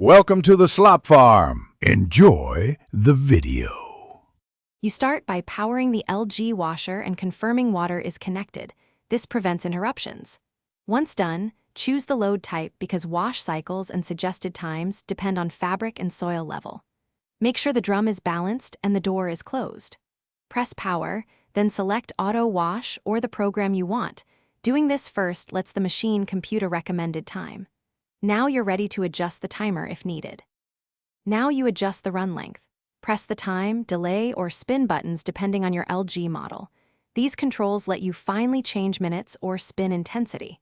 Welcome to the slop farm. Enjoy the video. You start by powering the LG washer and confirming water is connected. This prevents interruptions. Once done, choose the load type because wash cycles and suggested times depend on fabric and soil level. Make sure the drum is balanced and the door is closed. Press power, then select auto wash or the program you want. Doing this first lets the machine compute a recommended time. Now you're ready to adjust the timer if needed. Now you adjust the run length. Press the time, delay, or spin buttons depending on your LG model. These controls let you finely change minutes or spin intensity.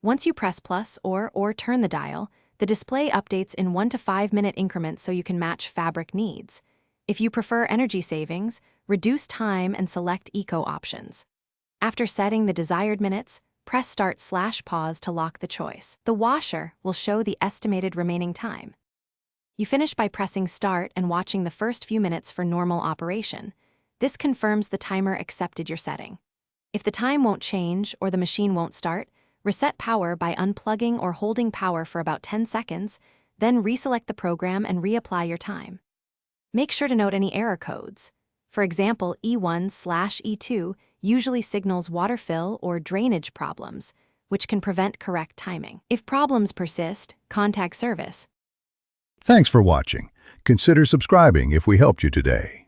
Once you press plus or turn the dial, the display updates in 1 to 5 minute increments so you can match fabric needs. If you prefer energy savings, reduce time and select eco options. After setting the desired minutes, press start/pause to lock the choice. The washer will show the estimated remaining time. You finish by pressing start and watching the first few minutes for normal operation. This confirms the timer accepted your setting. If the time won't change or the machine won't start, reset power by unplugging or holding power for about 10 seconds, then reselect the program and reapply your time. Make sure to note any error codes. For example, E1/E2 usually signals water fill or drainage problems, which can prevent correct timing. If problems persist, contact service. Thanks for watching. Consider subscribing if we helped you today.